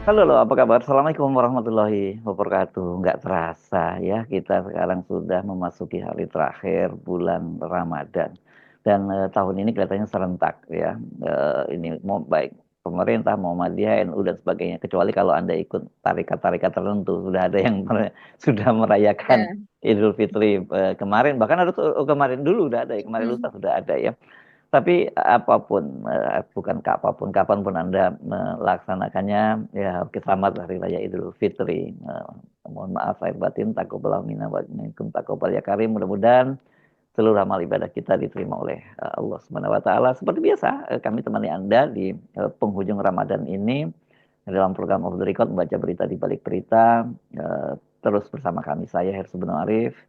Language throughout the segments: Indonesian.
Halo, loh, apa kabar? Assalamualaikum warahmatullahi wabarakatuh. Nggak terasa ya, kita sekarang sudah memasuki hari terakhir bulan Ramadan. Dan tahun ini kelihatannya serentak ya. Ini mau baik pemerintah, Muhammadiyah, NU dan sebagainya. Kecuali kalau Anda ikut tarikat-tarikat tertentu, sudah ada yang sudah merayakan Ya, Idul Fitri kemarin. Bahkan ada tuh kemarin dulu udah ada ya, kemarin mm, lusa sudah ada ya. Tapi apapun, bukan ke apapun, kapanpun Anda melaksanakannya, ya selamat Hari Raya Idul Fitri. Mohon maaf lahir batin, taqabbalallahu minna wa minkum taqabbal ya karim. Mudah-mudahan seluruh amal ibadah kita diterima oleh Allah Subhanahu wa taala. Seperti biasa, kami temani Anda di penghujung Ramadan ini dalam program Off the Record membaca berita di balik berita. Terus bersama kami saya Hersu Arif.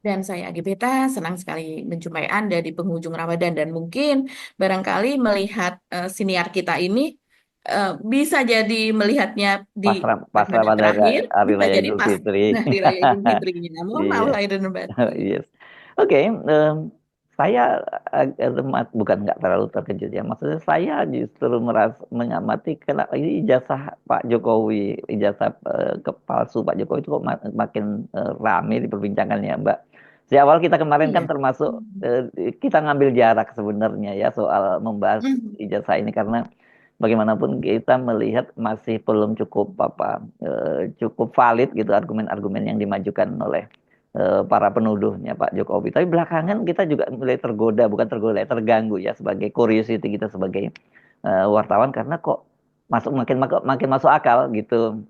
dan saya Agibeta senang sekali menjumpai Anda di penghujung Ramadan dan mungkin barangkali melihat siniar kita ini bisa jadi melihatnya di Pasrah Ramadan pada terakhir, Hari bisa Raya jadi Idul pas Fitri. Hari Raya Idul Fitrinya. Mohon maaf Iya. lahir dan batin. Yes. Oke, saya bukan nggak terlalu terkejut ya. Maksudnya saya justru merasa mengamati kenapa ini ijazah Pak Jokowi, ijazah kepalsu Pak Jokowi itu kok makin rame diperbincangkan ya, Mbak. Di awal kita kemarin kan Iya. termasuk Hmm. kita ngambil jarak sebenarnya ya soal membahas Hmm. ijazah ini karena bagaimanapun kita melihat masih belum cukup cukup valid gitu argumen-argumen yang dimajukan oleh para penuduhnya Pak Jokowi. Tapi belakangan kita juga mulai tergoda, bukan tergoda, terganggu ya sebagai curiosity kita sebagai wartawan karena kok makin masuk akal gitu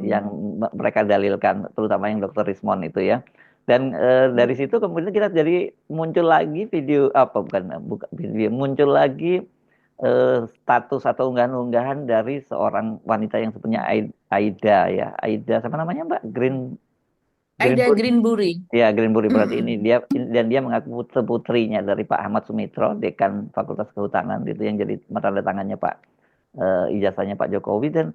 yang Hmm. mereka dalilkan, terutama yang Dr. Rismon itu ya. Dan dari situ kemudian kita jadi muncul lagi video apa bukan video muncul lagi status atau unggahan-unggahan dari seorang wanita yang sebenarnya Aida ya. Aida sama namanya Mbak Aida Greenwood. Greenbury. Ya, Greenbury berarti ini Hmm. dan dia mengaku putrinya dari Pak Ahmad Sumitro, dekan Fakultas Kehutanan itu yang jadi tanda tangannya Pak ijazahnya Pak Jokowi dan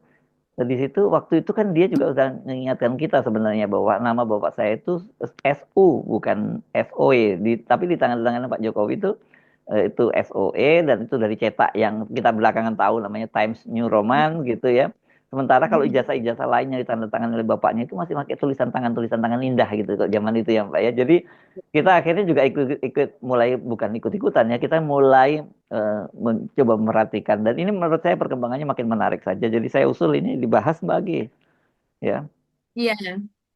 di situ waktu itu kan dia juga sudah mengingatkan kita sebenarnya bahwa nama bapak saya itu SU bukan SOE tapi di tangan Pak Jokowi itu SOE dan itu dari cetak yang kita belakangan tahu namanya Times New Roman gitu ya. Sementara kalau ijazah-ijazah lainnya ditandatangani oleh bapaknya itu masih pakai tulisan tangan indah gitu kok zaman itu ya Pak ya. Jadi kita akhirnya juga ikut mulai bukan ikut-ikutan ya, kita mulai mencoba memperhatikan dan ini menurut saya perkembangannya makin menarik saja. Jadi saya usul ini dibahas bagi ya. Iya,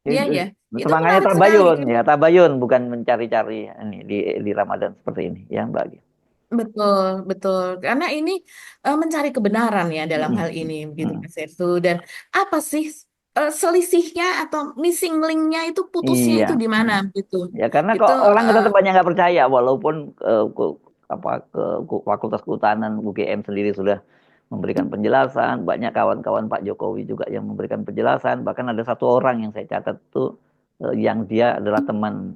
iya, Itu iya. Itu semangatnya menarik sekali. tabayun ya, tabayun bukan mencari-cari ini di Ramadan seperti ini ya Mbak. Betul, betul. Karena ini mencari kebenaran ya dalam Mm, hal ini, begitu mm. Mas Sertu. Dan apa sih selisihnya atau missing linknya itu putusnya Iya. itu di mana, gitu? Ya karena Itu kok orang tetap banyak nggak percaya walaupun Fakultas Kehutanan UGM sendiri sudah memberikan penjelasan, banyak kawan-kawan Pak Jokowi juga yang memberikan penjelasan, bahkan ada satu orang yang saya catat tuh yang dia adalah teman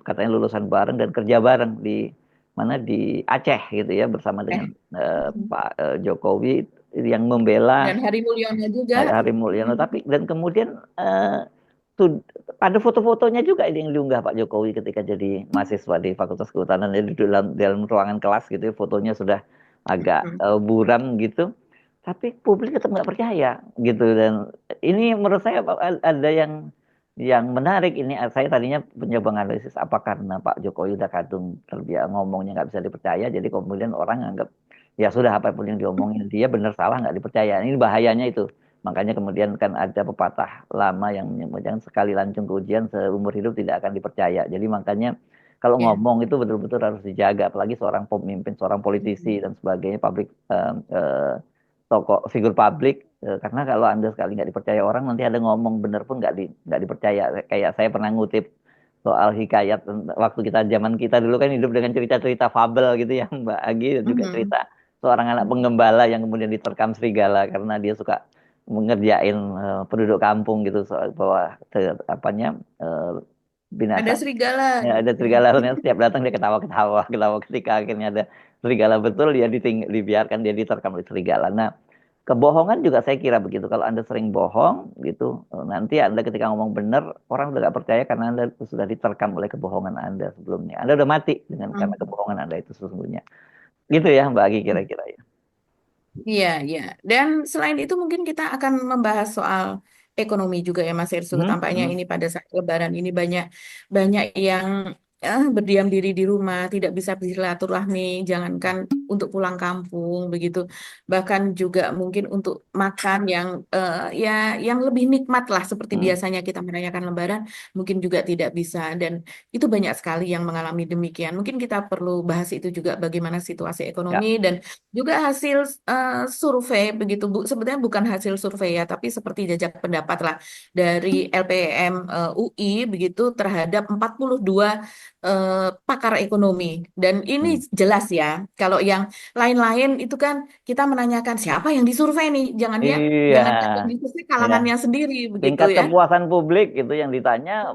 katanya lulusan bareng dan kerja bareng di mana di Aceh gitu ya bersama dengan eh Pak Jokowi yang membela dan Hari Mulyono juga. Hari Mulyono tapi dan kemudian tuh ada foto-fotonya juga ini yang diunggah Pak Jokowi ketika jadi mahasiswa di Fakultas Kehutanan jadi dalam ruangan kelas gitu ya, fotonya sudah agak buram gitu tapi publik tetap nggak percaya gitu dan ini menurut saya ada yang menarik ini saya tadinya mencoba analisis apa karena Pak Jokowi udah kadung terbiasa ngomongnya nggak bisa dipercaya jadi kemudian orang anggap ya sudah apapun yang diomongin dia benar salah nggak dipercaya ini bahayanya itu makanya kemudian kan ada pepatah lama yang menyebutkan sekali lancung ke ujian seumur hidup tidak akan dipercaya jadi makanya kalau Ya. ngomong itu betul-betul harus dijaga apalagi seorang pemimpin seorang politisi dan sebagainya publik tokoh figur publik karena kalau anda sekali nggak dipercaya orang nanti ada ngomong bener pun nggak dipercaya kayak saya pernah ngutip soal hikayat waktu kita zaman kita dulu kan hidup dengan cerita-cerita fabel gitu ya Mbak Agi dan juga Mhm. cerita seorang anak penggembala yang kemudian diterkam serigala karena dia suka mengerjain penduduk kampung gitu soal bahwa apanya Ada binatang serigala. ya, ada serigala setiap datang dia ketawa-ketawa ketawa ketika akhirnya ada serigala betul dia dibiarkan dia diterkam oleh serigala. Nah, kebohongan juga saya kira begitu. Kalau Anda sering bohong gitu, nanti Anda ketika ngomong benar, orang udah gak percaya karena Anda sudah diterkam oleh kebohongan Anda sebelumnya. Anda udah mati dengan karena Mhm. kebohongan Anda itu sesungguhnya. Gitu ya Mbak Agi kira-kira ya. Iya, iya. Dan selain itu mungkin kita akan membahas soal ekonomi juga ya Mas Irsu. Hmm, Tampaknya hmm, ini pada saat Lebaran ini banyak banyak yang berdiam diri di rumah, tidak bisa bersilaturahmi, jangankan untuk pulang kampung begitu. Bahkan juga mungkin untuk makan yang ya yang lebih nikmat lah seperti hmm. biasanya kita merayakan Lebaran, mungkin juga tidak bisa. Dan itu banyak sekali yang mengalami demikian. Mungkin kita perlu bahas itu juga bagaimana situasi ekonomi Ya. dan juga hasil survei begitu Bu. Sebenarnya bukan hasil survei ya, tapi seperti jajak pendapat lah dari LPM UI begitu terhadap 42 pakar ekonomi. Dan ini Hmm. jelas ya, kalau yang lain-lain itu kan kita menanyakan siapa yang disurvei nih. Iya, Jangankan yang disurvei ya. kalangannya sendiri begitu Tingkat ya. kepuasan publik itu yang ditanya,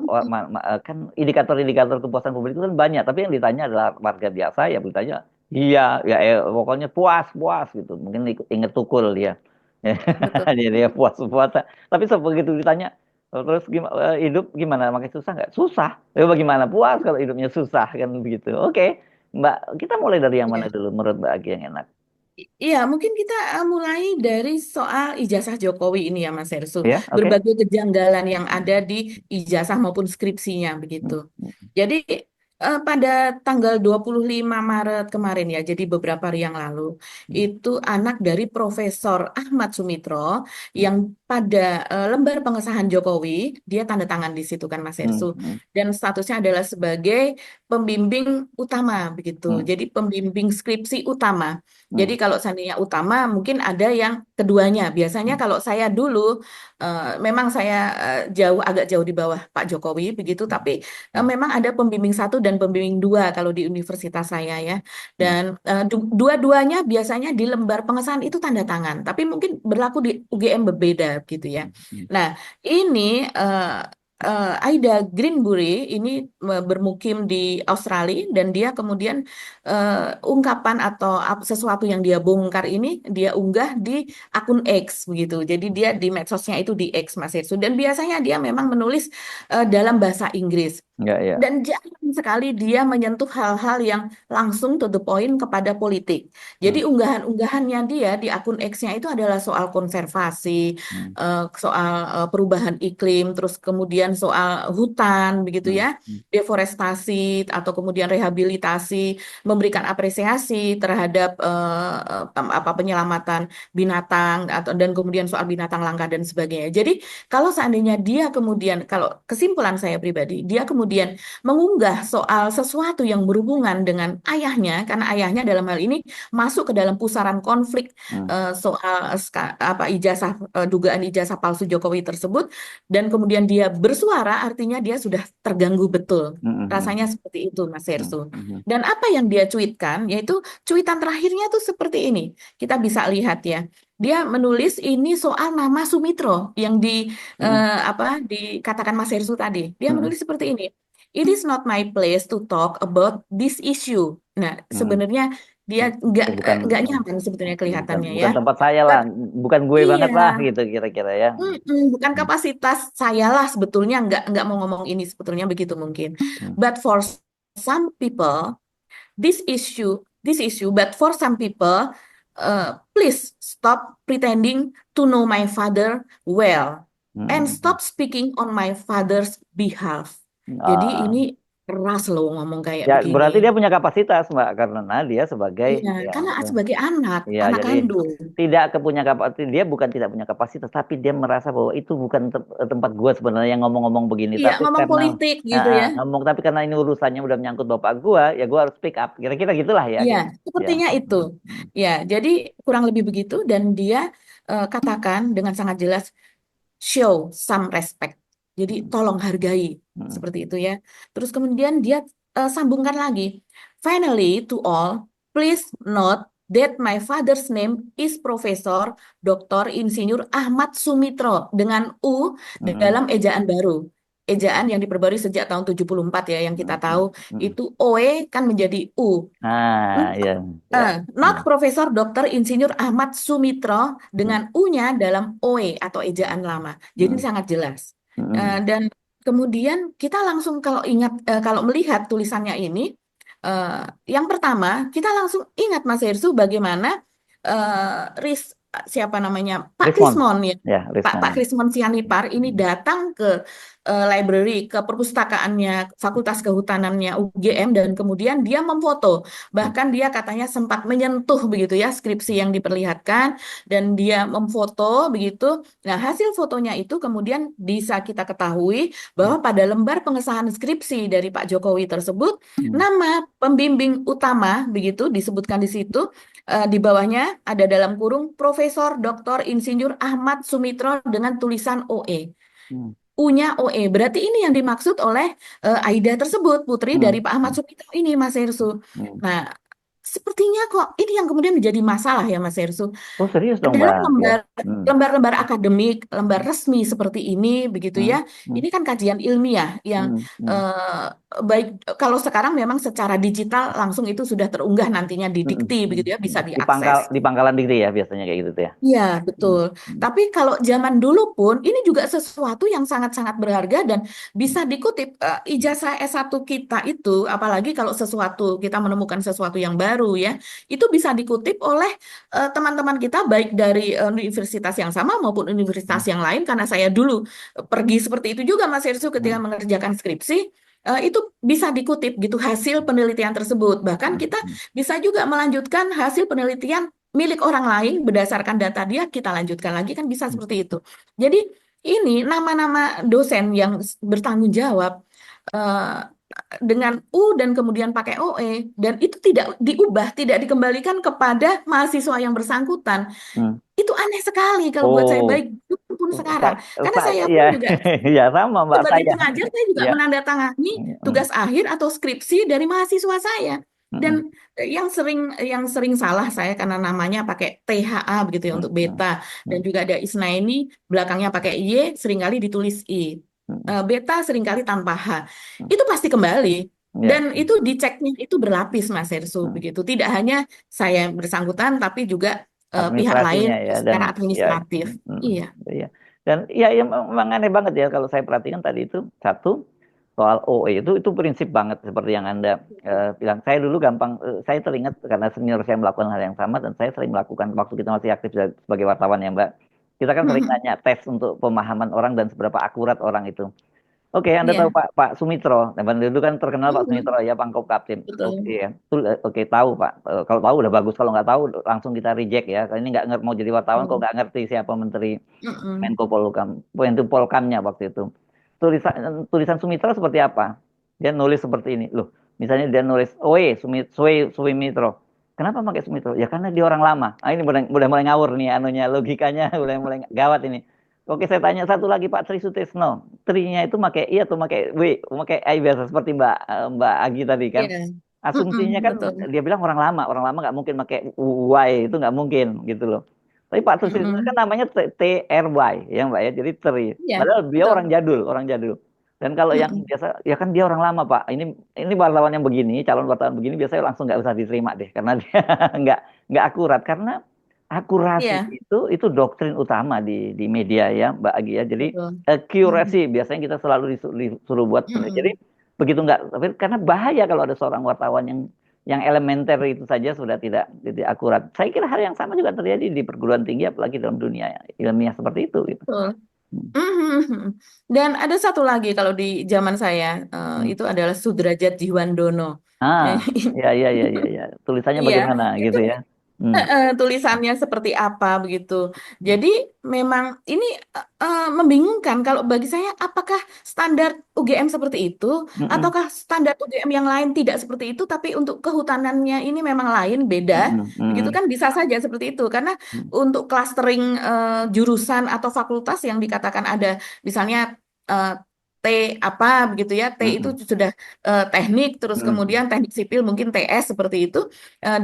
kan indikator-indikator kepuasan publik itu kan banyak, tapi yang ditanya adalah warga biasa ya bertanya, iya, ya pokoknya puas, puas gitu. Mungkin inget tukul dia. Betul. Jadi ya puas puasa. Tapi begitu ditanya, terus gimana hidup gimana? Makin susah nggak? Susah. Ya bagaimana? Puas kalau hidupnya susah kan begitu. Oke, Mbak, kita mulai dari yang mana Iya. dulu menurut Mbak Agi yang enak? Iya, mungkin kita mulai dari soal ijazah Jokowi ini ya Mas Hersu. Ya, oke. Berbagai kejanggalan yang ada di ijazah maupun skripsinya begitu. Jadi pada tanggal 25 Maret kemarin ya, jadi beberapa hari yang lalu, itu anak dari Profesor Ahmad Sumitro yang pada lembar pengesahan Jokowi, dia tanda tangan di situ kan Mas Hersu. Dan statusnya adalah sebagai pembimbing utama begitu. Jadi pembimbing skripsi utama. Jadi kalau seandainya utama mungkin ada yang keduanya. Biasanya kalau saya dulu memang saya agak jauh di bawah Pak Jokowi begitu, tapi memang ada pembimbing satu dan pembimbing dua kalau di universitas saya ya. Dan dua-duanya biasanya di lembar pengesahan itu tanda tangan, tapi mungkin berlaku di UGM berbeda gitu ya. Nah, ini Aida Greenbury ini bermukim di Australia dan dia kemudian ungkapan atau sesuatu yang dia bongkar ini dia unggah di akun X begitu. Jadi dia di medsosnya itu di X Mas Irsu. Dan biasanya dia memang menulis dalam bahasa Inggris. Ya, ya. Dan jarang sekali dia menyentuh hal-hal yang langsung to the point kepada politik. Jadi Hmm, unggahan-unggahannya dia di akun X-nya itu adalah soal konservasi, hmm, soal perubahan iklim, terus kemudian soal hutan, begitu hmm, ya, hmm, deforestasi atau kemudian rehabilitasi, memberikan apresiasi terhadap apa penyelamatan binatang atau dan kemudian soal binatang langka dan sebagainya. Jadi kalau seandainya dia kemudian, kalau kesimpulan saya pribadi, dia kemudian mengunggah soal sesuatu yang berhubungan dengan ayahnya, karena ayahnya dalam hal ini masuk ke dalam pusaran konflik hmm, soal apa ijazah dugaan ijazah palsu Jokowi tersebut, dan kemudian dia bersuara, artinya dia sudah terganggu betul. hmm, hmm, Rasanya seperti itu, Mas hmm, Hersu. hmm, Dan apa yang dia cuitkan, yaitu cuitan terakhirnya tuh seperti ini. Kita bisa lihat ya. Dia menulis ini soal nama Sumitro yang hmm, apa dikatakan Mas Hersu tadi. Dia hmm, menulis seperti ini. It is not my place to talk about this issue. Nah, hmm. sebenarnya dia Ya, bukan nggak nyaman sebetulnya bukan kelihatannya ya. bukan tempat saya lah, But bukan gue iya, banget lah gitu kira-kira ya. bukan Hmm, kapasitas saya lah sebetulnya nggak mau ngomong ini sebetulnya begitu mungkin. hmm, But for some people but for some people, please stop pretending to know my father well and hmm, stop speaking on my father's behalf. hmm. Jadi ini keras loh ngomong kayak Ya berarti begini. dia punya kapasitas Mbak karena dia sebagai Iya, ya, karena sebagai ya anak jadi kandung. tidak kepunya kapasitas, dia bukan tidak punya kapasitas tapi dia merasa bahwa itu bukan tempat gua sebenarnya yang ngomong-ngomong begini, Iya, tapi ngomong karena politik gitu ya. ngomong tapi karena ini urusannya udah menyangkut bapak gua ya gua harus speak up, kira-kira gitulah ya Iya, gitu ya. sepertinya itu. Ya, jadi kurang lebih begitu dan dia katakan dengan sangat jelas show some respect. Jadi Hmm, tolong hargai hmm, seperti itu ya. Terus kemudian dia sambungkan lagi. Finally to all, please note that my father's name is Profesor Dr. Insinyur Ahmad Sumitro dengan U hmm, hmm, dalam ejaan baru. Ejaan yang diperbarui sejak tahun 74 ya yang kita hmm, tahu hmm, hmm. itu OE kan menjadi U. Ah ya ya. Not Hmm, Profesor Dr. Insinyur Ahmad Sumitro hmm, dengan U-nya dalam OE atau ejaan lama. Jadi hmm, sangat jelas. hmm, Dan kemudian kita langsung kalau ingat, kalau melihat tulisannya ini, eh, yang pertama kita langsung ingat Mas Hersu bagaimana siapa namanya, Pak Rismond. Krismon ya, Ya, Pak Rismond. Krismon Sianipar ini datang ke library, ke perpustakaannya Fakultas Kehutanannya UGM, dan kemudian dia memfoto. Bahkan dia katanya sempat menyentuh begitu ya skripsi yang diperlihatkan, dan dia memfoto begitu. Nah, hasil fotonya itu kemudian bisa kita ketahui bahwa pada lembar pengesahan skripsi dari Pak Jokowi tersebut, Hmm. nama pembimbing utama begitu disebutkan di situ. Di bawahnya ada dalam kurung Profesor Dr. Insinyur Ahmad Sumitro dengan tulisan OE. Hmm. U-nya OE. Berarti ini yang dimaksud oleh Aida tersebut, putri Hmm. dari Pak Ahmad Sumitro ini, Mas Hersu. Hmm. Nah, sepertinya kok ini yang kemudian menjadi masalah ya, Mas Hersu. Oh serius dong Dalam Mbak Agia? Hmm. lembar-lembar akademik, lembar resmi seperti ini, begitu Hmm. ya. Hmm. Ini kan kajian ilmiah yang Hmm. Hmm. eh, baik kalau sekarang memang secara digital langsung itu sudah terunggah nantinya di Hmm. Dikti, Hmm. begitu ya, bisa Hmm. diakses. Di pangkalan dikti ya biasanya kayak gitu tuh ya. Iya, Hmm. betul. Hmm. Tapi kalau zaman dulu pun ini juga sesuatu yang sangat-sangat berharga dan bisa dikutip. Ijazah S1 kita itu, apalagi kalau sesuatu kita menemukan sesuatu yang baru ya, itu bisa dikutip oleh teman-teman kita baik dari universitas yang sama maupun universitas Hmm. yang lain, karena saya dulu pergi seperti itu juga, Mas Irsu, ketika Hmm. mengerjakan skripsi. Itu bisa dikutip gitu hasil penelitian tersebut. Bahkan Hmm. kita Hmm. bisa juga melanjutkan hasil penelitian milik orang lain berdasarkan data dia, kita lanjutkan lagi, kan bisa Hmm. seperti itu. Jadi ini nama-nama dosen yang bertanggung jawab eh, dengan U dan kemudian pakai OE, dan itu tidak diubah, tidak dikembalikan kepada mahasiswa yang bersangkutan. Hmm. Itu aneh sekali kalau buat saya, Oh, baik dulu pun sekarang. saya, Karena saya ya, pun juga ya sama Mbak sebagai saya. pengajar, saya juga Ya. menandatangani Hmm. tugas akhir atau skripsi dari mahasiswa saya. Hmm. Dan yang sering salah saya karena namanya pakai THA begitu ya Hmm. untuk Hmm. beta, dan Hmm. juga ada Isnaini belakangnya pakai Y, seringkali ditulis I. Hmm. Beta seringkali tanpa H. Hmm. Itu pasti kembali. Ya. Dan itu diceknya itu berlapis, Mas Hersu, Hmm. begitu. Tidak hanya saya yang bersangkutan, tapi juga pihak lain Administrasinya ya dan secara ya, administratif. Iya. ya. Dan ya, ya memang aneh banget ya kalau saya perhatikan tadi itu satu soal OE itu prinsip banget seperti yang Anda bilang. Saya dulu gampang saya teringat karena senior saya melakukan hal yang sama dan saya sering melakukan waktu kita masih aktif sebagai wartawan ya Mbak. Kita kan sering Mhm. nanya tes untuk pemahaman orang dan seberapa akurat orang itu. Oke, Anda tahu Iya. Pak Sumitro. Nah, dulu kan terkenal Pak Mhm. Sumitro ya, Pangkop Kapten. Oke Betul. ya. Oke, tahu Pak. Kalau tahu udah bagus. Kalau nggak tahu langsung kita reject ya. Kalau ini nggak mau jadi wartawan kok Betul. nggak ngerti siapa Menteri Mm-mm. Menko Polhukam, Menko Polkamnya waktu itu. Tulisan Sumitro seperti apa? Dia nulis seperti ini. Loh, misalnya dia nulis Sumitro. Kenapa pakai Sumitro? Ya karena dia orang lama. Ah, ini udah mulai ngawur nih anunya, logikanya udah mulai gawat ini. Oke, saya tanya satu lagi Pak Tri Sutrisno. Trinya itu pakai I atau pakai W? Pakai I biasa seperti Mbak Agi tadi kan. Iya. Asumsinya Mm-mm. kan Betul. dia bilang orang lama nggak mungkin pakai Y, itu nggak mungkin gitu loh. Tapi Pak Sutrisno kan Mm-mm. namanya TRY ya Mbak ya, jadi Tri. Iya, Padahal dia betul. orang jadul, orang jadul. Dan kalau yang Mm-mm. biasa, ya kan dia orang lama Pak. Ini wartawan yang begini, calon wartawan begini biasanya langsung nggak usah diterima deh, karena dia nggak nggak akurat. Karena akurasi Iya, itu doktrin utama di media ya Mbak Agi ya. Jadi betul. Mm-mm. accuracy biasanya kita selalu disuruh buat benar. Jadi Mm-mm. begitu nggak, tapi karena bahaya kalau ada seorang wartawan yang elementer itu saja sudah tidak akurat. Saya kira hal yang sama juga terjadi di perguruan tinggi, apalagi dalam dunia ilmiah seperti itu. Gitu. Betul. Hmm. Mhm. Dan ada satu lagi kalau di zaman saya, Hmm. itu adalah Sudrajat Jiwandono. Ah, Eh, ya, ya, ya, ya, ya. Tulisannya Iya, bagaimana itu gitu ya? Hmm. tulisannya seperti apa begitu. Jadi memang ini membingungkan kalau bagi saya, apakah standar UGM seperti itu Hmm. ataukah standar UGM yang lain tidak seperti itu, tapi untuk kehutanannya ini memang lain, beda. Hmm. Begitu Hmm. kan bisa saja seperti itu, karena Hmm. untuk clustering jurusan atau fakultas yang dikatakan ada misalnya eh, T apa begitu ya, T itu Hmm. sudah teknik, terus Hmm. kemudian teknik sipil mungkin TS seperti itu.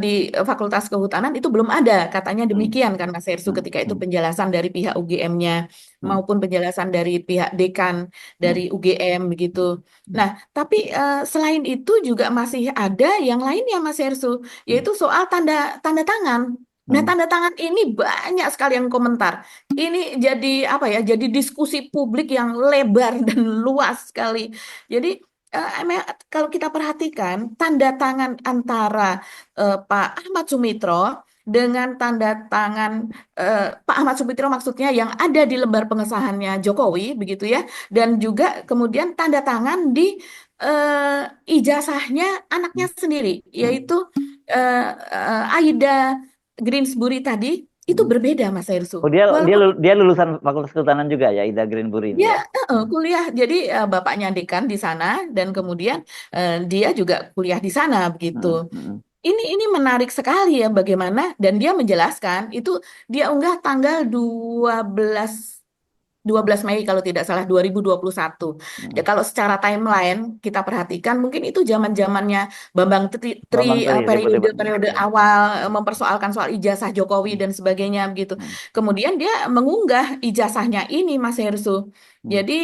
Di Fakultas Kehutanan itu belum ada, katanya Hmm. demikian kan Mas Hersu, Hmm. ketika itu Hmm. penjelasan dari pihak UGM-nya Hmm. maupun penjelasan dari pihak dekan Hmm. dari UGM begitu. Nah, tapi selain itu juga masih ada yang lainnya Mas Hersu, Hmm. yaitu soal tanda tanda tangan. Nah, Hmm. tanda tangan ini banyak sekali yang komentar. Ini jadi apa ya? Jadi diskusi publik yang lebar dan luas sekali. Jadi kalau kita perhatikan tanda tangan antara Pak Ahmad Sumitro dengan tanda tangan Pak Ahmad Sumitro maksudnya yang ada di lembar pengesahannya Jokowi begitu ya, dan juga kemudian tanda tangan di ijazahnya anaknya sendiri, yaitu Aida Greensbury tadi itu berbeda Mas Oh, Hersu. dia Walaupun dia lulusan Fakultas Kehutanan juga ya, Ida Greenbury ini dia ya. kuliah, jadi bapaknya dekan di sana dan kemudian dia juga kuliah di sana begitu. Hmm, hmm, Ini menarik sekali ya bagaimana dan dia menjelaskan itu dia unggah tanggal 12 Mei kalau tidak salah 2021. Ya hmm. kalau secara timeline kita perhatikan mungkin itu zaman-zamannya Bambang Bambang Tri, Republik. periode-periode awal mempersoalkan soal ijazah Jokowi dan sebagainya begitu. Hmm, Kemudian dia mengunggah ijazahnya ini Mas Hersu. hmm, Jadi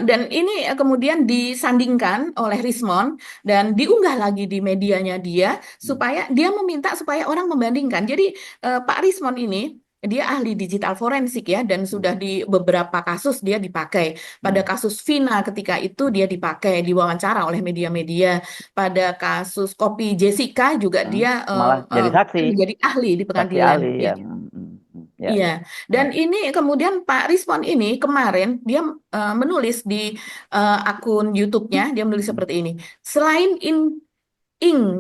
dan ini kemudian disandingkan oleh Rismon dan diunggah lagi di medianya dia hmm, supaya dia meminta supaya orang membandingkan. Jadi Pak Rismon ini dia ahli digital forensik ya dan hmm, sudah di beberapa kasus dia dipakai. Pada hmm, kasus Vina ketika itu dia dipakai diwawancara oleh media-media. Pada kasus kopi Jessica juga hmm. dia Malah jadi saksi, menjadi ahli di saksi pengadilan. ahli Ya. ya. Ya, Iya, ya, ya. dan ini kemudian Pak Rizwan ini kemarin dia menulis di akun YouTube-nya, dia menulis Hmm, seperti ini. Selain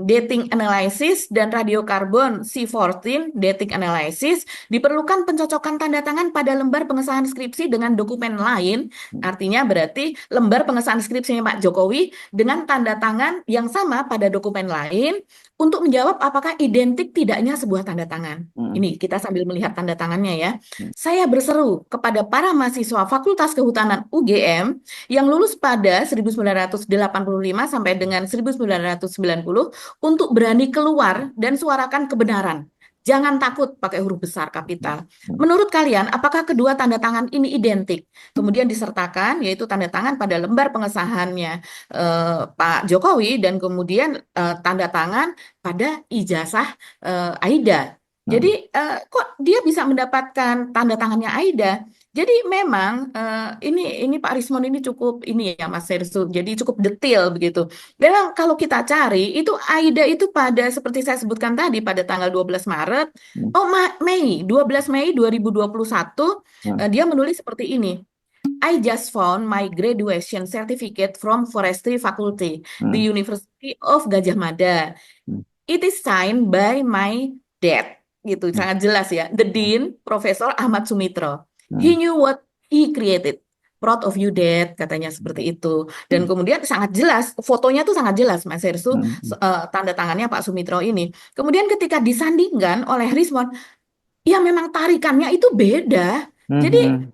dating analysis dan radiokarbon C14 dating analysis, diperlukan pencocokan tanda tangan pada lembar pengesahan skripsi dengan dokumen lain. hmm, Artinya berarti lembar pengesahan skripsinya Pak Jokowi dengan tanda tangan yang sama pada dokumen lain untuk menjawab apakah identik tidaknya sebuah tanda tangan. hmm, Ini kita sambil melihat tanda tangannya ya. hmm, Saya berseru kepada para mahasiswa Fakultas Kehutanan UGM yang lulus pada 1985 sampai dengan 1990 untuk berani keluar dan suarakan kebenaran. Jangan takut pakai huruf besar hmm, kapital. hmm, Menurut kalian, apakah kedua tanda tangan ini identik? Kemudian disertakan, yaitu tanda tangan pada lembar pengesahannya Pak Jokowi dan kemudian tanda tangan pada ijazah Aida. hmm. Jadi kok dia bisa mendapatkan tanda tangannya Aida? Jadi memang ini Pak Rismon ini cukup ini ya Mas Sersu, jadi cukup detail begitu. Memang kalau kita cari itu AIDA itu pada seperti saya sebutkan tadi pada tanggal 12 Maret, Hmm, oh Mei, 12 Mei 2021 hmm, dia menulis seperti ini. I just found my graduation certificate from Forestry Faculty, the hmm, University of Gajah Mada. hmm, It is signed by my dad. Gitu, hmm, sangat jelas ya. The hmm, Dean, Profesor Ahmad Sumitro. hmm, He knew what he created. Proud of you, Dad, katanya seperti itu. Dan hmm, kemudian sangat jelas, fotonya tuh sangat jelas, Mas Hersu, hmm, hmm, tanda tangannya Pak Sumitro ini. Kemudian ketika disandingkan oleh Rismon, ya memang tarikannya itu beda. hmm, Jadi hmm,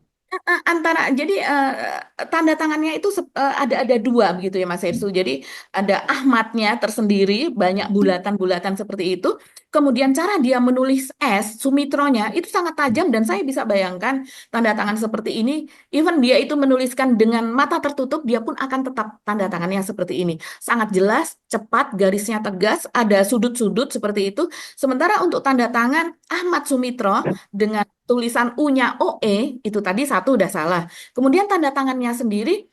tanda tangannya itu ada dua begitu ya Mas Hersu. Jadi ada Ahmadnya tersendiri banyak bulatan-bulatan seperti itu. Kemudian cara dia menulis S Sumitronya itu sangat tajam dan saya bisa bayangkan tanda tangan seperti ini. Even dia itu menuliskan dengan mata tertutup dia pun akan tetap tanda tangannya seperti ini. Sangat jelas, cepat, garisnya tegas, ada sudut-sudut seperti itu. Sementara untuk tanda tangan Ahmad Sumitro dengan tulisan U-nya OE itu tadi satu udah salah. Kemudian tanda tangannya sendiri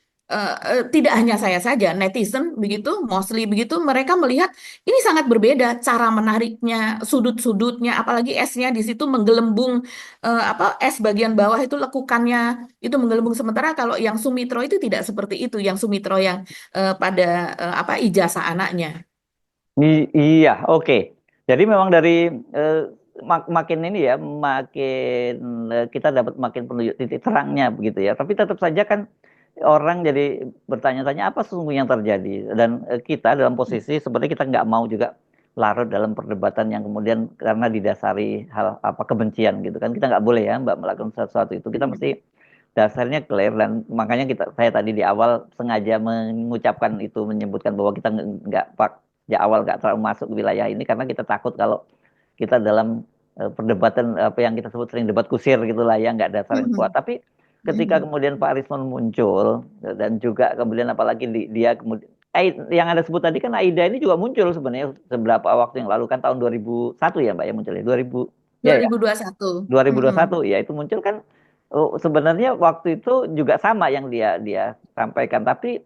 tidak hanya saya saja, netizen begitu, mostly begitu, mereka melihat ini sangat berbeda cara menariknya, sudut-sudutnya, apalagi S-nya di situ menggelembung apa S bagian bawah itu lekukannya itu menggelembung sementara kalau yang Sumitro itu tidak seperti itu, yang Sumitro yang pada apa ijazah anaknya. Iya, oke. Jadi memang dari eh, makin ini ya, makin kita dapat makin penunjuk titik terangnya begitu ya. Tapi tetap saja kan orang jadi bertanya-tanya apa sesungguhnya yang terjadi. Dan kita dalam posisi seperti kita nggak mau juga larut dalam perdebatan yang kemudian karena didasari hal apa kebencian gitu kan. Kita nggak boleh ya Mbak melakukan sesuatu itu. Kita mesti dasarnya clear dan makanya saya tadi di awal sengaja mengucapkan itu menyebutkan bahwa kita nggak sejak awal nggak terlalu masuk ke wilayah ini karena kita takut kalau kita dalam perdebatan apa yang kita sebut sering debat kusir gitulah ya nggak dasar yang kuat. Mhm. Tapi ketika Mhm. kemudian Pak Rismon muncul dan juga kemudian apalagi dia kemudian yang Anda sebut tadi kan Aida ini juga muncul sebenarnya beberapa waktu yang lalu kan tahun 2001 ya Mbak ya muncul ya 2000 ya ya 2021. 2021 Mhm. ya itu muncul kan sebenarnya waktu itu juga sama yang dia dia sampaikan tapi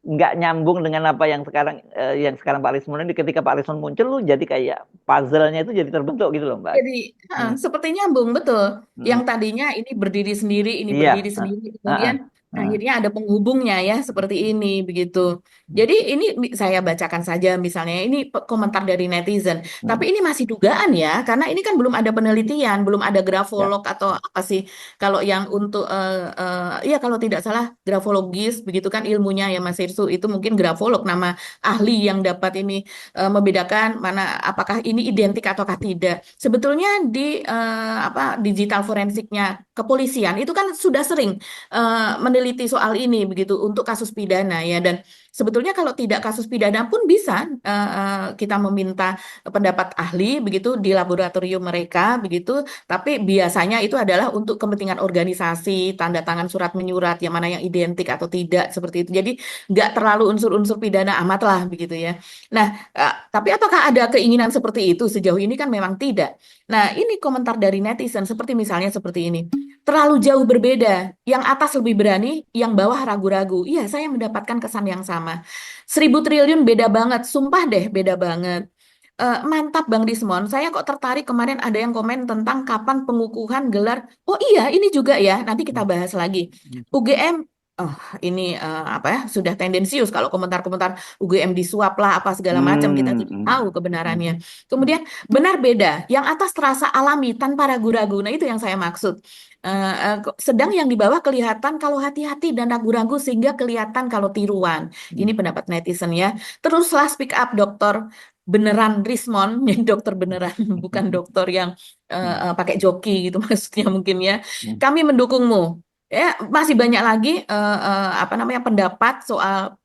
nggak nyambung dengan apa yang sekarang Pak Lismon ini. Ketika Pak Lismon muncul, lu jadi kayak puzzle-nya itu jadi terbentuk gitu loh, Mbak. Jadi Hmm. seperti nyambung betul. Yang Hmm. tadinya ini berdiri sendiri, ini Iya. berdiri sendiri, Heeh. kemudian Heeh. akhirnya ada penghubungnya ya seperti ini begitu. Hmm. Jadi ini saya bacakan saja misalnya ini komentar dari netizen. Tapi Hmm. ini masih dugaan ya, karena ini kan belum ada penelitian, belum ada Ya. grafolog atau apa sih. Kalau yang untuk ya kalau tidak salah grafologis begitu kan ilmunya ya Mas Irsu itu mungkin grafolog nama ahli yang dapat ini membedakan mana apakah ini identik ataukah tidak. Sebetulnya di apa digital forensiknya kepolisian itu kan sudah sering meneliti soal ini begitu untuk kasus pidana ya dan sebetulnya kalau tidak kasus pidana pun bisa kita meminta pendapat ahli begitu di laboratorium mereka begitu tapi biasanya itu adalah untuk kepentingan organisasi tanda tangan surat menyurat yang mana yang identik atau tidak seperti itu jadi nggak terlalu unsur-unsur pidana amat lah begitu ya. Nah, tapi apakah ada keinginan seperti itu? Sejauh ini kan memang tidak. Nah, ini komentar dari netizen seperti misalnya seperti ini. Terlalu jauh berbeda. Yang atas lebih berani, yang bawah ragu-ragu. Iya, saya mendapatkan kesan yang sama. 1.000 triliun beda banget. Sumpah deh, beda banget. Mantap Bang Rismon. Saya kok tertarik kemarin ada yang komen tentang kapan pengukuhan gelar. Oh iya, ini juga ya. Nanti kita Hmm. bahas lagi. Hmm. UGM, oh ini apa ya? Sudah tendensius kalau komentar-komentar UGM disuap lah apa segala macam kita Hmm. tidak Hmm. tahu kebenarannya. Hmm. Kemudian benar beda. Yang atas terasa alami tanpa ragu-ragu. Nah itu yang saya maksud. Sedang yang di bawah kelihatan kalau hati-hati dan ragu-ragu sehingga kelihatan kalau tiruan. Ini Hmm. pendapat netizen ya. Teruslah speak up dokter beneran Rismon, yang dokter beneran, bukan dokter yang Hmm. pakai joki gitu maksudnya mungkin ya. Hmm. Kami mendukungmu. Ya, masih banyak lagi apa namanya pendapat soal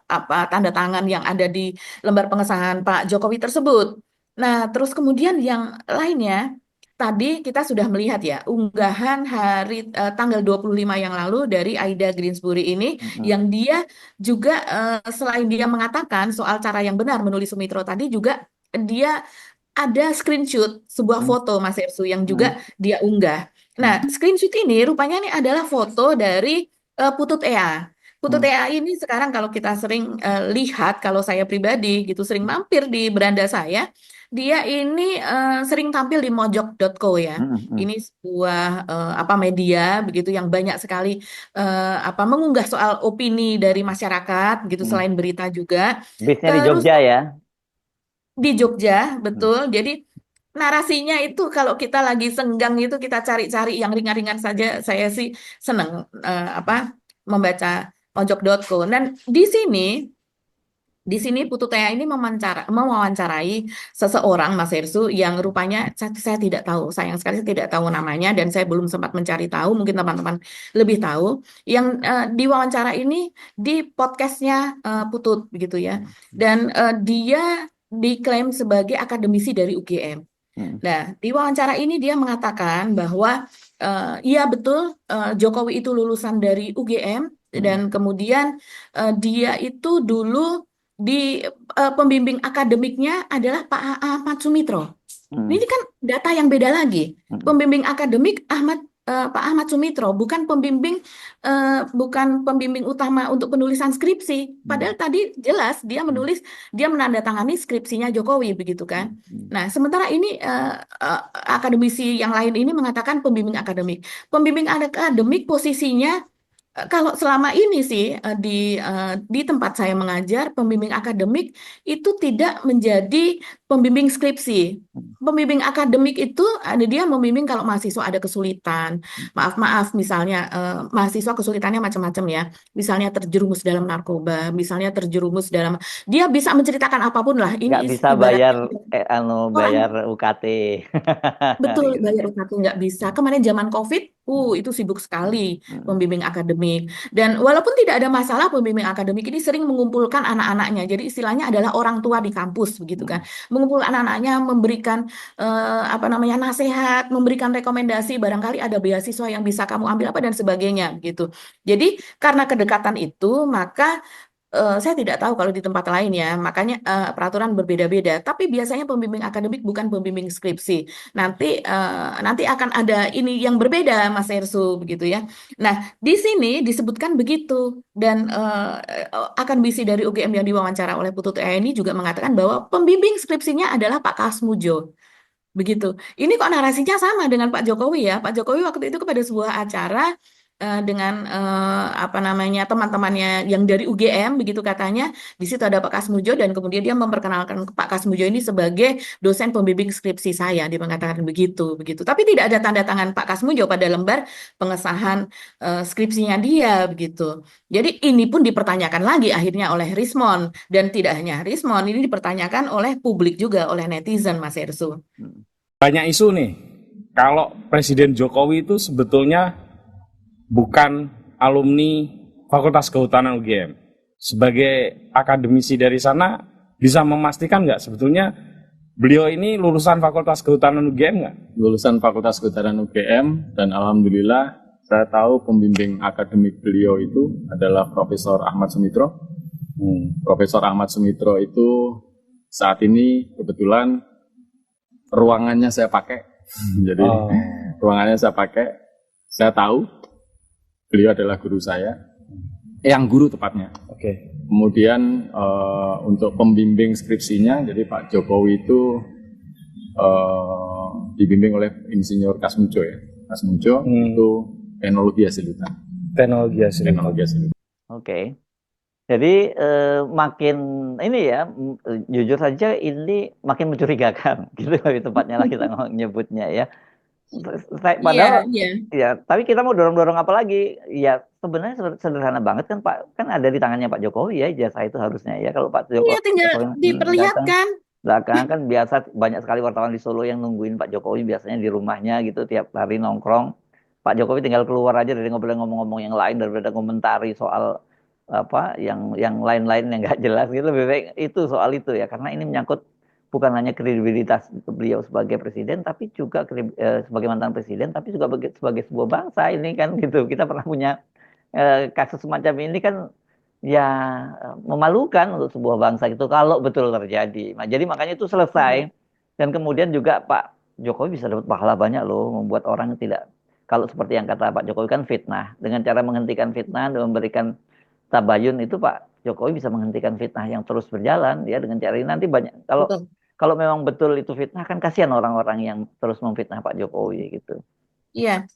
apa tanda tangan yang ada di lembar pengesahan Pak Jokowi tersebut. Nah, terus kemudian yang lainnya tadi kita sudah melihat ya unggahan hari tanggal 25 yang lalu dari Aida Greensbury ini Hmm. yang dia juga selain dia mengatakan soal cara yang benar menulis Sumitro tadi juga dia ada screenshot sebuah Hmm. foto Mas Ersu yang juga Hmm. dia unggah. Nah, Hmm. screenshot ini rupanya ini adalah foto dari Putut Ea. Putut Hmm. Ea ini sekarang kalau kita sering lihat, kalau saya pribadi gitu sering mampir di beranda saya, dia ini sering tampil di mojok.co ya. Hmm. Hmm. Ini sebuah apa media begitu yang banyak sekali apa mengunggah soal opini dari masyarakat gitu Hmm. selain berita juga. Base-nya di Terus Jogja ya. di Jogja, Hmm. betul. Jadi narasinya itu kalau kita lagi senggang itu kita cari-cari yang ringan-ringan saja. Saya sih seneng apa membaca ojok.co. Dan di sini Putu Tea ini mewawancarai seseorang Mas Hersu yang rupanya saya tidak tahu, sayang sekali saya tidak tahu namanya dan saya belum sempat mencari tahu, mungkin teman-teman lebih tahu. Yang diwawancara ini di podcastnya Putut begitu ya, Hmm. dan dia diklaim sebagai akademisi dari UGM. Hmm. Nah, di wawancara ini dia mengatakan bahwa iya betul Jokowi itu lulusan dari UGM dan Hmm. kemudian dia itu dulu di pembimbing akademiknya adalah Pak Ahmad Sumitro. Hmm. Ini kan data yang beda lagi. Hmm. Pembimbing akademik Pak Ahmad Sumitro bukan pembimbing utama untuk penulisan skripsi. Hmm. Padahal tadi jelas dia Hmm. menulis dia menandatangani skripsinya Jokowi begitu kan. Hmm. Nah, sementara ini akademisi yang lain ini mengatakan pembimbing akademik. Pembimbing akademik posisinya kalau selama ini sih di tempat saya mengajar, pembimbing akademik itu tidak menjadi pembimbing skripsi. Hmm. Pembimbing akademik itu ada dia membimbing kalau mahasiswa ada kesulitan. Maaf-maaf, misalnya mahasiswa kesulitannya macam-macam ya. Misalnya terjerumus dalam narkoba, misalnya terjerumus dalam dia bisa menceritakan apapun lah. Ini Nggak bisa bayar ibaratnya orang bayar UKT. betul, Gitu. bayar UKT nggak bisa. Kemarin zaman COVID, itu sibuk sekali Hmm. pembimbing akademik. Dan walaupun tidak ada masalah, pembimbing akademik ini sering mengumpulkan anak-anaknya. Jadi istilahnya adalah orang tua di kampus, begitu kan. Hmm. Mengumpulkan anak-anaknya, memberikan apa namanya nasihat, memberikan rekomendasi. Barangkali ada beasiswa yang bisa kamu ambil apa dan sebagainya, gitu. Jadi karena kedekatan itu, maka Saya tidak tahu kalau di tempat lain ya, makanya peraturan berbeda-beda. Tapi biasanya pembimbing akademik bukan pembimbing skripsi. Nanti akan ada ini yang berbeda, Mas Ersu, begitu ya. Nah, di sini disebutkan begitu dan akademisi dari UGM yang diwawancara oleh Putut ini juga mengatakan bahwa pembimbing skripsinya adalah Pak Kasmujo. Begitu. Ini kok narasinya sama dengan Pak Jokowi ya. Pak Jokowi waktu itu kepada sebuah acara dengan apa namanya teman-temannya yang dari UGM begitu katanya. Di situ ada Pak Kasmujo dan kemudian dia memperkenalkan Pak Kasmujo ini sebagai dosen pembimbing skripsi saya. Dia mengatakan begitu, begitu. Tapi tidak ada tanda tangan Pak Kasmujo pada lembar pengesahan skripsinya dia begitu. Jadi ini pun dipertanyakan lagi akhirnya oleh Rismon dan tidak hanya Rismon, ini dipertanyakan oleh publik juga oleh netizen Mas Ersu. Banyak isu nih, kalau Presiden Jokowi itu sebetulnya bukan alumni Fakultas Kehutanan UGM. Sebagai akademisi dari sana, bisa memastikan nggak sebetulnya beliau ini lulusan Fakultas Kehutanan UGM nggak? Lulusan Fakultas Kehutanan UGM, dan alhamdulillah saya tahu pembimbing akademik beliau itu adalah Profesor Ahmad Sumitro. Profesor Ahmad Sumitro itu saat ini kebetulan ruangannya saya pakai. Jadi ruangannya saya pakai. Saya tahu beliau adalah guru saya, yang guru tepatnya. Oke. Kemudian untuk pembimbing skripsinya, jadi Pak Jokowi itu dibimbing oleh Insinyur Kasmujo ya. Kasmujo itu teknologi hasil hutan. Teknologi hasil hutan. Oke. Jadi makin ini ya, jujur saja ini makin mencurigakan, gitu lebih tepatnya lah kita nyebutnya ya. Padahal ya, tapi kita mau dorong-dorong apa lagi? Ya sebenarnya sederhana banget kan Pak, kan ada di tangannya Pak Jokowi ya ijazah itu harusnya ya. Kalau Pak Jokowi tinggal diperlihatkan. Belakangan kan biasa banyak sekali wartawan di Solo yang nungguin Pak Jokowi biasanya di rumahnya gitu tiap hari nongkrong. Pak Jokowi tinggal keluar aja dari ngomong-ngomong yang lain daripada komentari soal apa yang lain-lain yang nggak jelas gitu, lebih baik itu soal itu ya, karena ini menyangkut bukan hanya kredibilitas beliau sebagai presiden tapi juga sebagai mantan presiden, tapi juga sebagai sebuah bangsa ini kan gitu. Kita pernah punya kasus semacam ini kan ya, memalukan untuk sebuah bangsa itu kalau betul terjadi. Nah, jadi makanya itu selesai dan kemudian juga Pak Jokowi bisa dapat pahala banyak loh, membuat orang tidak, kalau seperti yang kata Pak Jokowi kan fitnah, dengan cara menghentikan fitnah dan memberikan tabayun itu Pak Jokowi bisa menghentikan fitnah yang terus berjalan ya dengan cara ini. Nanti banyak kalau memang betul itu fitnah kan kasihan orang-orang yang terus memfitnah Pak Jokowi gitu. Iya,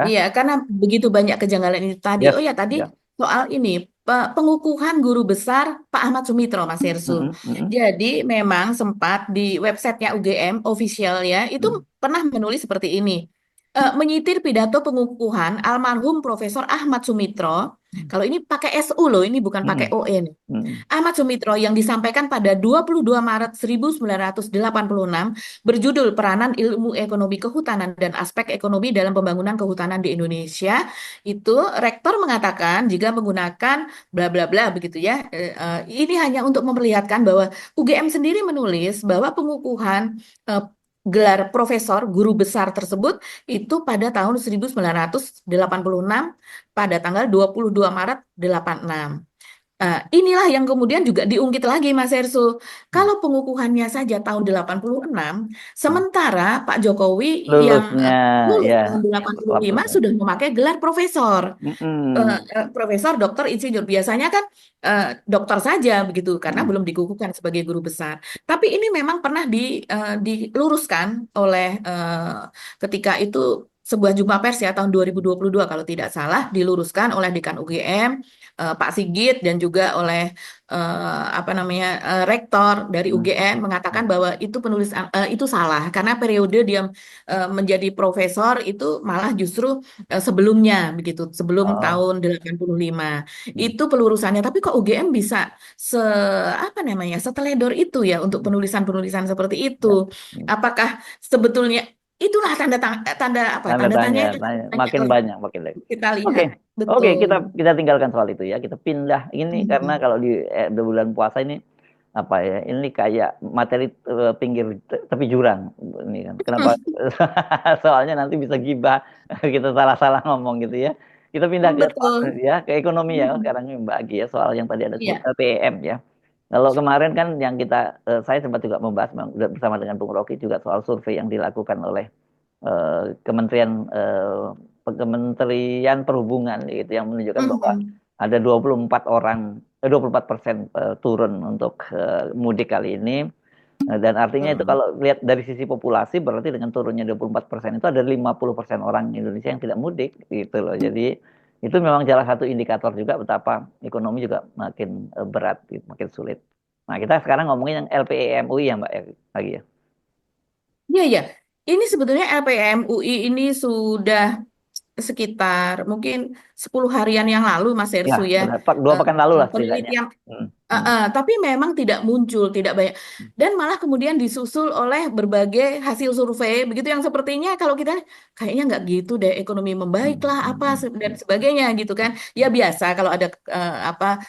iya karena begitu banyak kejanggalan ini tadi. Oh ya tadi soal ini pengukuhan guru besar Pak Ahmad Sumitro, Mas Hersu. Jadi memang sempat di websitenya UGM official ya itu pernah menulis seperti ini. Menyitir pidato pengukuhan almarhum Profesor Ahmad Sumitro. Kalau ini pakai SU loh, ini bukan pakai OE nih. Ahmad Sumitro yang disampaikan pada 22 Maret 1986 berjudul Peranan Ilmu Ekonomi Kehutanan dan Aspek Ekonomi dalam Pembangunan Kehutanan di Indonesia. Itu rektor mengatakan jika menggunakan bla bla bla begitu ya. Ini hanya untuk memperlihatkan bahwa UGM sendiri menulis bahwa pengukuhan gelar profesor guru besar tersebut itu pada tahun 1986 pada tanggal 22 Maret 86. Inilah yang kemudian juga diungkit lagi Mas Ersu. Kalau pengukuhannya saja tahun 86, sementara Pak Jokowi yang lulus tahun 85 sudah memakai gelar profesor. Profesor, doktor, insinyur. Biasanya kan doktor saja begitu karena belum dikukuhkan sebagai guru besar. Tapi ini memang pernah diluruskan oleh ketika itu sebuah jumpa pers ya tahun 2022 kalau tidak salah, diluruskan oleh Dekan UGM Pak Sigit dan juga oleh rektor dari UGM mengatakan bahwa itu penulisan itu salah karena periode dia menjadi profesor itu malah justru sebelumnya begitu, sebelum tahun 85. Itu pelurusannya. Tapi kok UGM bisa seteledor itu ya untuk penulisan-penulisan seperti itu? Apakah sebetulnya itulah tanda tanya makin banyak kita lihat. Oke, kita tinggalkan soal itu ya. Kita pindah ini karena kalau di bulan puasa ini apa ya? Ini kayak materi pinggir tepi jurang ini kan. Kenapa? Soalnya nanti bisa gibah kita salah-salah ngomong gitu ya. Kita pindah ke soal Betul. ya ke ekonomi ya Mm-mm. sekarang Mbak Agi ya soal yang tadi ada sebut Iya. LPM ya. Kalau kemarin kan yang saya sempat juga membahas bersama dengan Bung Rocky juga soal survei yang dilakukan oleh Kementerian Perhubungan gitu yang menunjukkan bahwa Mhm. ada 24% turun untuk mudik kali ini. Dan artinya itu Betul. kalau lihat dari sisi populasi berarti dengan turunnya 24% itu ada 50% orang Indonesia yang tidak mudik gitu loh. Jadi itu memang salah satu indikator juga betapa ekonomi juga makin berat, gitu, makin sulit. Nah kita sekarang ngomongin yang LPEMUI ya Mbak lagi ya. Iya, iya. Ini sebetulnya LPMUI ini sudah sekitar mungkin 10 harian yang lalu, Mas Ya, Hersu ya. benar. Dua pekan lalu lah setidaknya. Penelitian. Hmm, hmm, Tapi memang tidak muncul, tidak banyak. Dan malah kemudian disusul oleh berbagai hasil survei, begitu yang sepertinya kalau kita kayaknya nggak gitu deh, ekonomi membaik lah, apa dan sebagainya gitu kan. Ya biasa kalau ada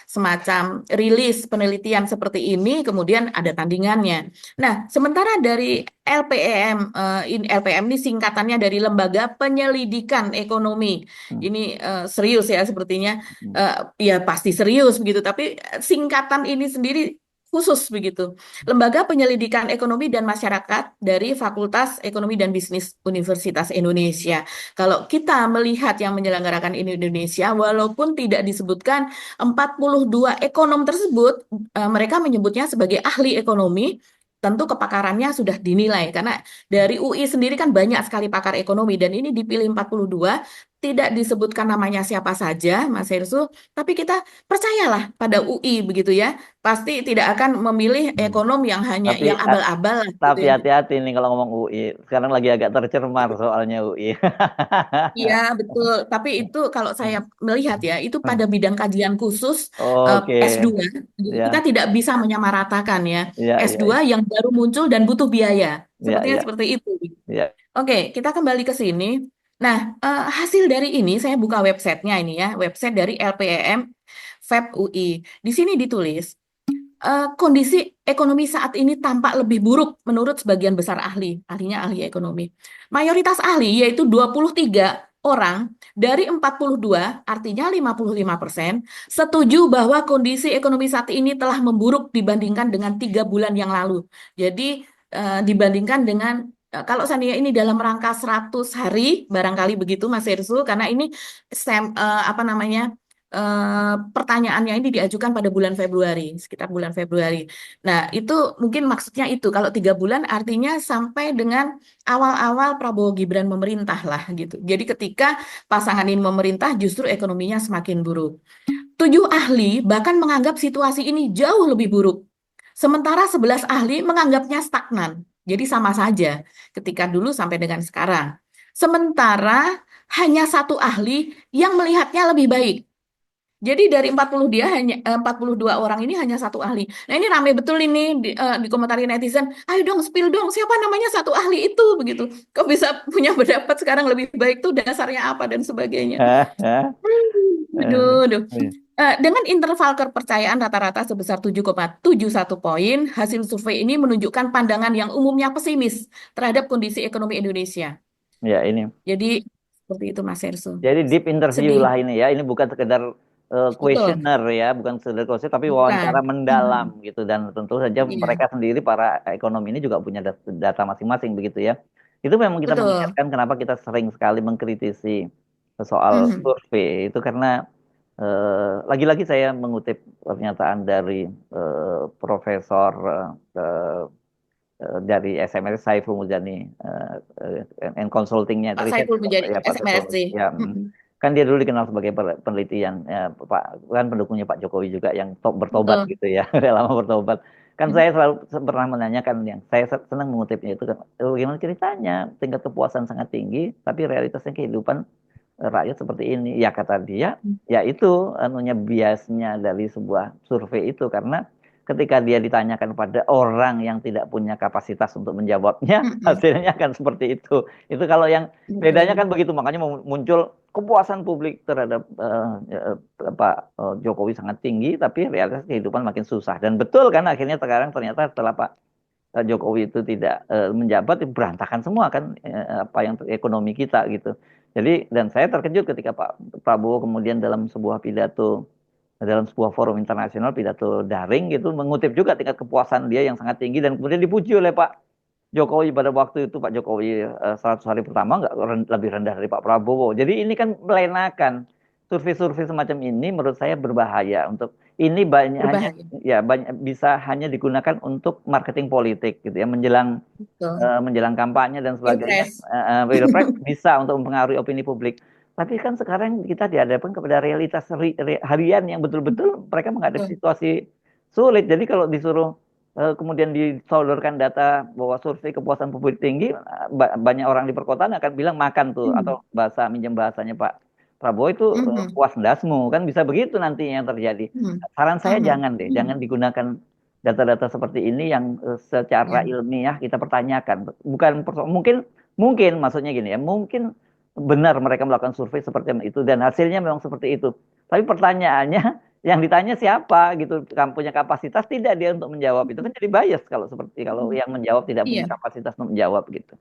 semacam rilis penelitian seperti ini, kemudian ada tandingannya. Nah, sementara dari LPEM, LPM ini singkatannya dari Lembaga Penyelidikan Ekonomi. hmm, Ini serius ya sepertinya. hmm. Ya pasti serius begitu, tapi singkatan ini sendiri khusus begitu. Lembaga Penyelidikan Ekonomi dan Masyarakat dari Fakultas Ekonomi dan Bisnis Universitas Indonesia. Kalau kita melihat yang menyelenggarakan ini Indonesia, walaupun tidak disebutkan 42 ekonom tersebut, mereka menyebutnya sebagai ahli ekonomi. Tentu kepakarannya sudah dinilai karena dari UI sendiri kan banyak sekali pakar ekonomi dan ini dipilih 42, tidak disebutkan namanya siapa saja, Mas Hersu, tapi kita percayalah pada UI begitu ya. Pasti tidak akan memilih Hmm. ekonom yang hanya Tapi yang abal-abal lah gitu tapi ya. hati-hati nih kalau ngomong UI. Sekarang lagi agak tercemar soalnya UI. Iya, betul. Tapi itu kalau saya melihat ya, itu pada bidang kajian khusus Oke, S2. Jadi kita ya, tidak bisa menyamaratakan ya. ya, ya, S2 yang baru muncul dan butuh biaya. ya, Sepertinya ya, seperti itu. ya. Oke, kita kembali ke sini. Nah, hasil dari ini saya buka websitenya ini ya, website dari LPEM FEB UI. Di sini ditulis, kondisi ekonomi saat ini tampak lebih buruk menurut sebagian besar ahli, ahlinya ahli ekonomi. Mayoritas ahli yaitu 23 orang dari 42, artinya 55%, setuju bahwa kondisi ekonomi saat ini telah memburuk dibandingkan dengan 3 bulan yang lalu. Jadi dibandingkan dengan kalau seandainya ini dalam rangka 100 hari, barangkali begitu Mas Hersu, karena ini apa namanya, pertanyaannya ini diajukan pada bulan Februari, sekitar bulan Februari. Nah, itu mungkin maksudnya itu. Kalau 3 bulan artinya sampai dengan awal-awal Prabowo Gibran memerintah lah gitu. Jadi ketika pasangan ini memerintah, justru ekonominya semakin buruk. 7 ahli bahkan menganggap situasi ini jauh lebih buruk. Sementara 11 ahli menganggapnya stagnan. Jadi sama saja ketika dulu sampai dengan sekarang. Sementara hanya 1 ahli yang melihatnya lebih baik. Jadi dari 42 orang ini hanya 1 ahli. Nah ini ramai betul ini di komentari netizen. Ayo dong spill dong siapa namanya 1 ahli itu begitu. Kok bisa punya pendapat sekarang lebih baik tuh dasarnya apa dan sebagainya. Aduh, aduh. Dengan interval kepercayaan rata-rata sebesar 7,71 poin, hasil survei ini menunjukkan pandangan yang umumnya pesimis terhadap kondisi ekonomi Indonesia. Ya, ini. Jadi seperti itu Mas Hersu. Jadi deep interview Sedih, lah ini ya. Ini bukan sekedar betul. questionnaire ya, bukan sekedar questionnaire, tapi Bukan. wawancara mendalam gitu. Dan tentu saja Iya, mereka sendiri para ekonom ini juga punya data masing-masing begitu ya. Itu memang kita betul. mengingatkan kenapa kita sering sekali mengkritisi soal Mhm. survei itu karena lagi-lagi saya mengutip pernyataan dari Profesor eh, dari SMRC Saiful Mujani and consultingnya Pak riset Saiful menjadi ya Pak Saiful SMRC. ya Mhm. kan dia dulu dikenal sebagai penelitian ya, Pak kan pendukungnya Pak Jokowi juga yang bertobat Betul. gitu ya lama bertobat kan Mhm. saya selalu pernah menanyakan yang saya senang mengutipnya itu kan bagaimana ceritanya tingkat kepuasan sangat tinggi tapi realitasnya kehidupan rakyat seperti ini ya kata dia ya itu anunya biasnya dari sebuah survei itu karena ketika dia ditanyakan pada orang yang tidak punya kapasitas untuk menjawabnya Mhm. hasilnya akan seperti itu kalau yang bedanya Betul. kan begitu makanya muncul kepuasan publik terhadap Pak Jokowi sangat tinggi tapi realitas kehidupan makin susah dan betul kan akhirnya sekarang ternyata setelah Pak Jokowi itu tidak menjabat berantakan semua kan apa yang ekonomi kita gitu. Jadi dan saya terkejut ketika Pak Prabowo kemudian dalam sebuah pidato, dalam sebuah forum internasional, pidato daring gitu, mengutip juga tingkat kepuasan dia yang sangat tinggi dan kemudian dipuji oleh Pak Jokowi pada waktu itu. Pak Jokowi 100 hari pertama nggak lebih rendah dari Pak Prabowo. Jadi ini kan melenakan. Survei-survei semacam ini menurut saya berbahaya untuk ini banyak hanya Berbahaya. ya banyak bisa hanya digunakan untuk marketing politik gitu ya menjelang Betul. menjelang kampanye dan sebagainya. Pilpres. Pilpres bisa untuk mempengaruhi opini publik. Tapi kan sekarang kita dihadapkan kepada realitas harian yang betul-betul mereka menghadapi Betul. situasi sulit. Jadi kalau disuruh kemudian disodorkan data bahwa survei kepuasan publik tinggi, banyak orang di perkotaan akan bilang makan tuh, atau minjem bahasanya Pak Prabowo itu puas ndasmu, kan bisa begitu nantinya yang terjadi. Saran saya jangan deh, jangan digunakan data-data seperti ini yang secara ilmiah kita pertanyakan. Bukan mungkin maksudnya gini ya, mungkin benar mereka melakukan survei seperti itu dan hasilnya memang seperti itu. Tapi pertanyaannya yang ditanya siapa gitu, punya kapasitas tidak dia untuk menjawab, itu kan jadi bias kalau yang menjawab tidak punya Iya. kapasitas untuk menjawab gitu.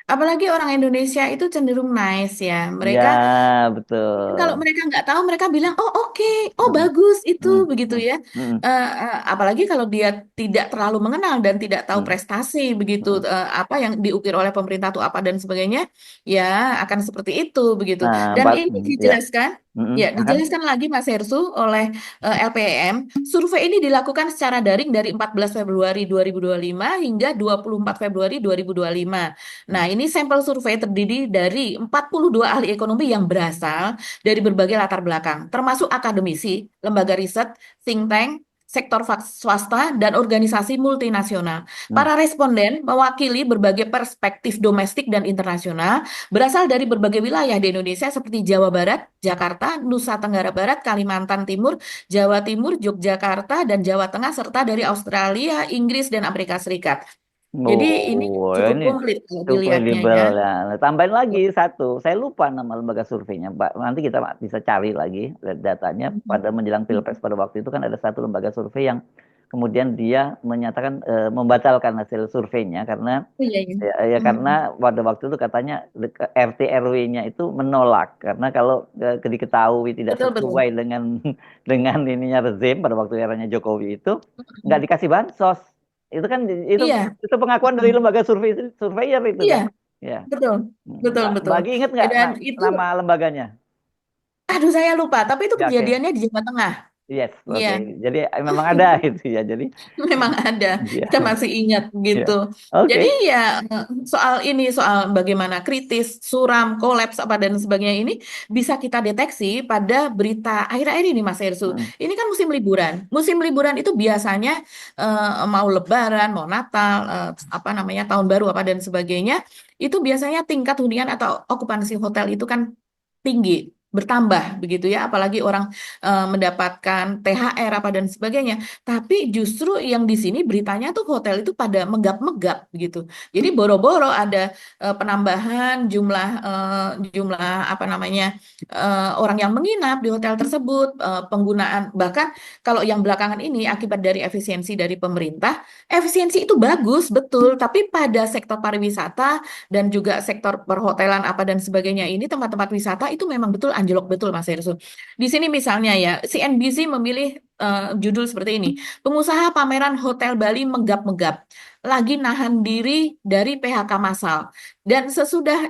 Apalagi orang Indonesia itu cenderung nice ya. Ya, Mereka betul. kalau mereka nggak tahu, mereka bilang, oh oke, oh bagus itu, begitu ya. Apalagi kalau dia tidak terlalu mengenal dan tidak tahu prestasi, begitu, apa yang diukir oleh pemerintah itu apa dan sebagainya, ya akan seperti itu, begitu. Nah, Dan ini dijelaskan, ya akan dijelaskan lagi Mas Hersu oleh LPM, survei ini dilakukan secara daring dari 14 Februari 2025 hingga 24 Februari 2025. Nah, ini sampel survei terdiri dari 42 ahli ekonomi yang berasal dari berbagai latar belakang, termasuk akademisi, lembaga riset, think tank, sektor swasta, dan organisasi multinasional. Para responden mewakili berbagai perspektif domestik dan internasional, berasal dari berbagai wilayah di Indonesia seperti Jawa Barat, Jakarta, Nusa Tenggara Barat, Kalimantan Timur, Jawa Timur, Yogyakarta, dan Jawa Tengah, serta dari Australia, Inggris, dan Amerika Serikat. Jadi ini cukup ini komplit kalau cukup dilihatnya kredibel ya. ya. Tambahin lagi satu, saya lupa nama lembaga surveinya, Pak. Nanti kita bisa cari lagi datanya. Pada menjelang Pilpres pada waktu itu kan ada satu lembaga survei yang kemudian dia menyatakan membatalkan hasil surveinya karena karena pada waktu itu katanya RT RW-nya itu menolak karena kalau diketahui tidak sesuai dengan ininya rezim pada waktu eranya Jokowi itu nggak dikasih bansos. Itu kan itu pengakuan dari lembaga surveyor itu Iya, kan. Ya. betul, betul. Bagi ingat nggak Dan itu, nama lembaganya? aduh saya lupa, tapi itu Ya, oke. kejadiannya di Jawa Tengah. Yes, oke. Iya, Jadi memang ada itu ya. Jadi memang ada. ya. Kita masih ingat gitu. Oke. Jadi ya soal bagaimana kritis, suram, kolaps apa dan sebagainya ini bisa kita deteksi pada berita akhir-akhir ini Mas Hersu. Ini kan musim liburan. Musim liburan itu biasanya mau Lebaran, mau Natal, apa namanya tahun baru apa dan sebagainya, itu biasanya tingkat hunian atau okupansi hotel itu kan tinggi, bertambah begitu ya, apalagi orang mendapatkan THR apa dan sebagainya. Tapi justru yang di sini beritanya tuh hotel itu pada megap-megap gitu. Jadi boro-boro ada penambahan jumlah apa namanya orang yang menginap di hotel tersebut, penggunaan bahkan kalau yang belakangan ini akibat dari efisiensi dari pemerintah, efisiensi itu bagus betul, tapi pada sektor pariwisata dan juga sektor perhotelan apa dan sebagainya ini tempat-tempat wisata itu memang betul anjlok betul Mas Hersu. Di sini misalnya ya CNBC memilih judul seperti ini, pengusaha pameran Hotel Bali menggap-menggap, lagi nahan diri dari PHK massal. Dan sesudah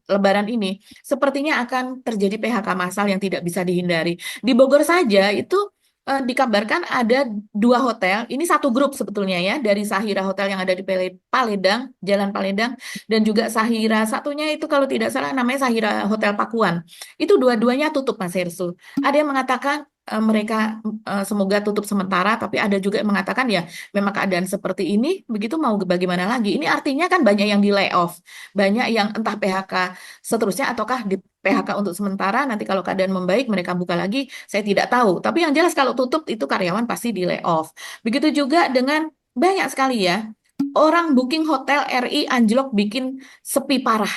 Lebaran ini, sepertinya akan terjadi PHK massal yang tidak bisa dihindari. Di Bogor saja itu dikabarkan ada 2 hotel, ini satu grup sebetulnya ya, dari Sahira Hotel yang ada di Paledang, Jalan Paledang, dan juga Sahira satunya itu kalau tidak salah namanya Sahira Hotel Pakuan. Itu dua-duanya tutup Mas Hersu. Ada yang mengatakan mereka semoga tutup sementara, tapi ada juga yang mengatakan ya memang keadaan seperti ini, begitu mau bagaimana lagi. Ini artinya kan banyak yang di layoff, banyak yang entah PHK seterusnya ataukah di PHK untuk sementara, nanti kalau keadaan membaik mereka buka lagi, saya tidak tahu. Tapi yang jelas kalau tutup itu karyawan pasti di layoff. Begitu juga dengan banyak sekali ya, orang booking hotel RI anjlok bikin sepi parah.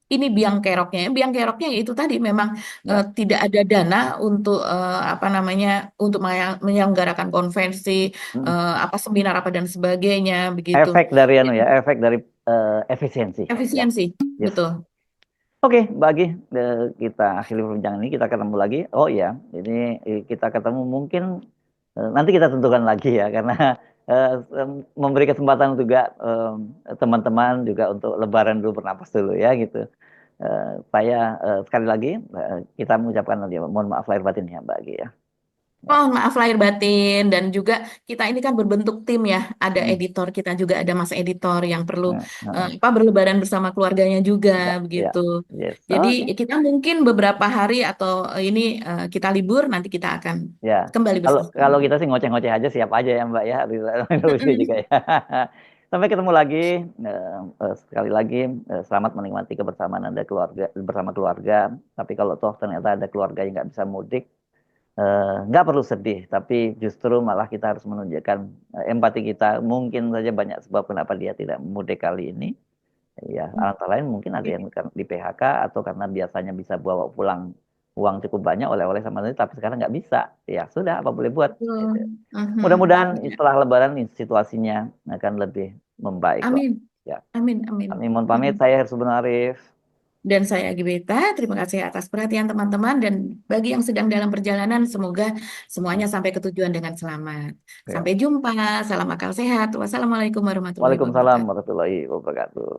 Ini biang keroknya itu tadi memang tidak ada dana untuk apa namanya untuk menyelenggarakan konvensi, apa seminar apa dan sebagainya begitu. Efek dari efisiensi. Efisiensi. Yes. betul. Oke, bagi kita akhiri perbincangan ini, kita ketemu lagi. Oh iya, ini kita ketemu mungkin nanti kita tentukan lagi ya, karena memberi kesempatan juga teman-teman juga untuk lebaran dulu, bernapas dulu ya gitu. Saya sekali lagi kita mengucapkan mohon maaf lahir batin ya Mbak Agi ya. Oh, maaf lahir batin. Dan juga kita ini kan berbentuk tim ya. Ada Hmm. editor kita juga, ada mas editor yang perlu Nah, berlebaran bersama keluarganya juga ya, begitu. yes. Jadi Oke. kita mungkin beberapa hari atau ini kita libur, nanti kita akan Ya, kembali kalau bersama. kita sih ngoceh-ngoceh aja, siap aja ya Mbak ya, lucu juga ya. Sampai ketemu lagi, sekali lagi selamat menikmati kebersamaan Anda bersama keluarga. Tapi kalau toh ternyata ada keluarga yang nggak bisa mudik, nggak perlu sedih, tapi justru malah kita harus menunjukkan empati kita. Mungkin saja banyak sebab kenapa dia tidak mudik kali ini. Ya, antara lain mungkin ada yang di PHK atau karena biasanya bisa bawa pulang uang cukup banyak oleh-oleh sama ini, tapi sekarang nggak bisa. Ya sudah, apa boleh buat. Betul. Gitu. Mudah-mudahan setelah Lebaran situasinya akan lebih membaik kok. Amin. Ya. Amin. Amin. Kami mohon pamit, saya Hersubun Arif. Dan saya Gibeta, terima kasih atas perhatian teman-teman, dan bagi yang sedang dalam perjalanan, semoga semuanya sampai ke tujuan dengan selamat. Ya. Sampai jumpa, salam akal sehat. Wassalamualaikum warahmatullahi Waalaikumsalam wabarakatuh. warahmatullahi wabarakatuh.